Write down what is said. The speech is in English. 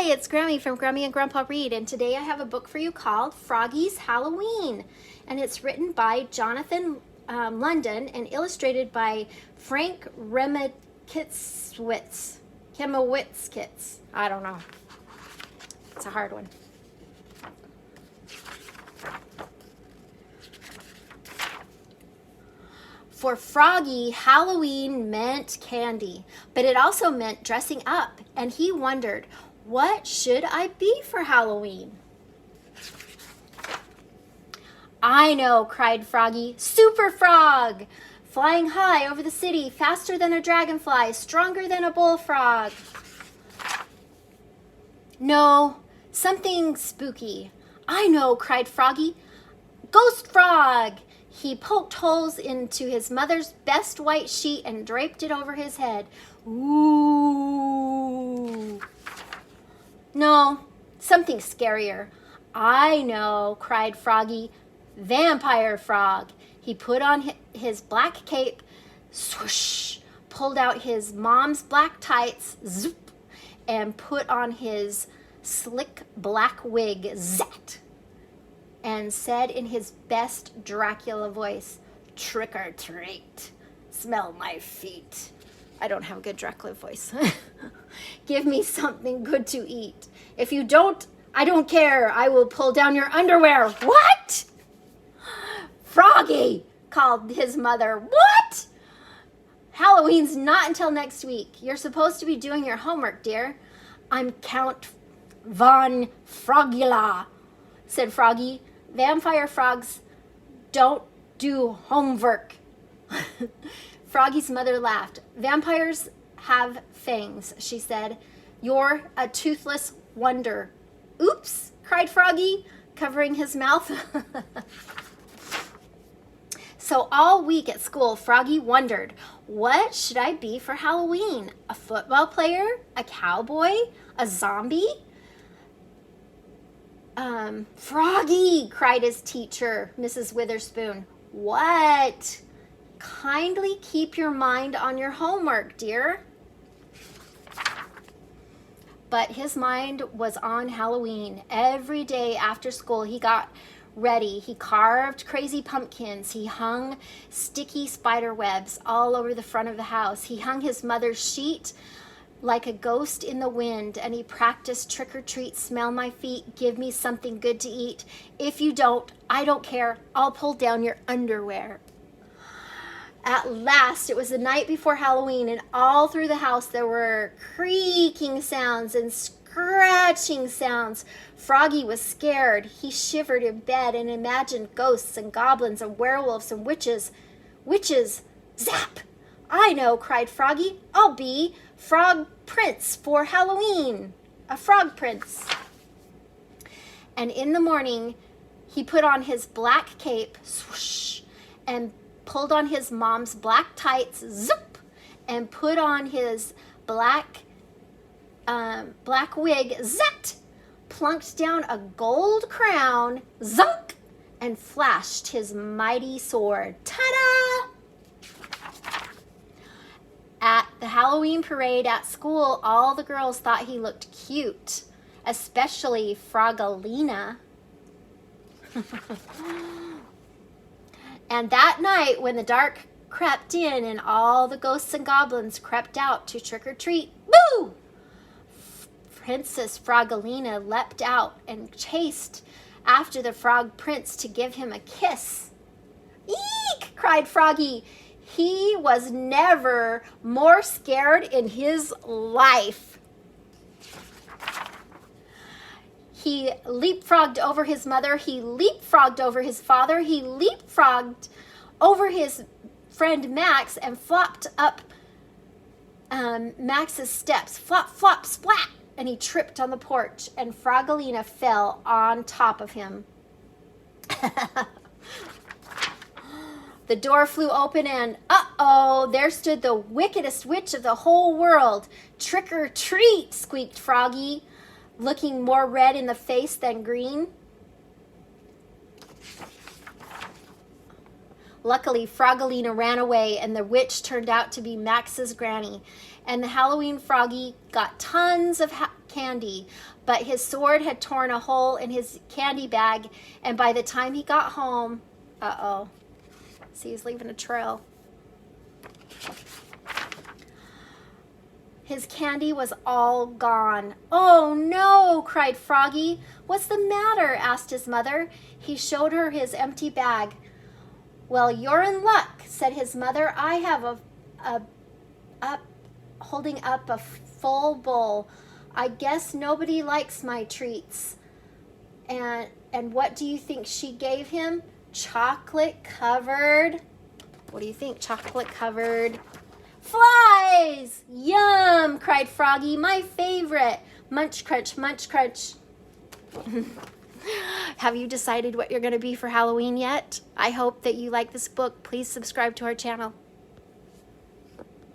Hi, it's Grammy from Grammy and Grandpa Read, and today I have a book for you called Froggy's Halloween, and it's written by Jonathan London and illustrated by Frank Remkiewicz. I don't know. It's a hard one. For Froggy, Halloween meant candy, but it also meant dressing up, and he wondered, what should I be for Halloween? I know, cried Froggy. Super Frog! Flying high over the city, faster than a dragonfly, stronger than a bullfrog. No, something spooky. I know, cried Froggy. Ghost Frog! He poked holes into his mother's best white sheet and draped it over his head. Ooh. No, something scarier. I know, cried Froggy. Vampire Frog. He put on his black cape, swoosh, pulled out his mom's black tights, zoop, and put on his slick black wig, zat, and said in his best Dracula voice, trick or treat, smell my feet. I don't have a good Dracula voice. Give me something good to eat. If you don't, I don't care. I will pull down your underwear. What? Froggy, called his mother. What? Halloween's not until next week. You're supposed to be doing your homework, dear. I'm Count von Frogula, said Froggy. Vampire frogs don't do homework. Froggy's mother laughed. Vampires have fangs, she said. You're a toothless wonder. Oops, cried Froggy, covering his mouth. So all week at school, Froggy wondered, what should I be for Halloween? A football player? A cowboy? A zombie? Froggy, cried his teacher, Mrs. Witherspoon. What? Kindly keep your mind on your homework, dear. But his mind was on Halloween. Every day after school, he got ready. He carved crazy pumpkins. He hung sticky spider webs all over the front of the house. He hung his mother's sheet like a ghost in the wind, and he practiced trick or treat, smell my feet, give me something good to eat. If you don't, I don't care. I'll pull down your underwear. At last, it was the night before Halloween, and all through the house there were creaking sounds and scratching sounds. Froggy was scared. He shivered in bed and imagined ghosts and goblins and werewolves and witches. Witches! Zap! I know, cried Froggy. I'll be Frog Prince for Halloween. A frog prince. And in the morning, he put on his black cape, swoosh, and pulled on his mom's black tights, zoop, and put on his black wig, zat, plunked down a gold crown, zunk, and flashed his mighty sword. Ta-da! At the Halloween parade at school, all the girls thought he looked cute, especially Froggalina. And that night, when the dark crept in and all the ghosts and goblins crept out to trick or treat, boo! Princess Froggalina leapt out and chased after the frog prince to give him a kiss. Eek! Cried Froggy. He was never more scared in his life. He leapfrogged over his mother. He leapfrogged over his father. He leapfrogged over his friend Max and flopped up Max's steps. Flop, flop, splat! And he tripped on the porch, and Froggalina fell on top of him. The door flew open and, uh-oh, there stood the wickedest witch of the whole world. Trick or treat, squeaked Froggy, looking more red in the face than green. Luckily, Froggalina ran away, and the witch turned out to be Max's granny. and the Halloween Froggy got tons of candy, but his sword had torn a hole in his candy bag, and by the time he got home, see, he's leaving a trail. His candy was all gone. "Oh no," cried Froggy. "What's the matter?" asked his mother. He showed her his empty bag. "Well, you're in luck," said his mother. "I have holding up a full bowl. I guess nobody likes my treats." And what do you think she gave him? Chocolate covered. What do you think? Chocolate covered flies! "Yum!" cried Froggy. "My favorite. Munch crunch, munch crunch." Have you decided what you're going to be for Halloween yet? I hope that you like this book. Please subscribe to our channel.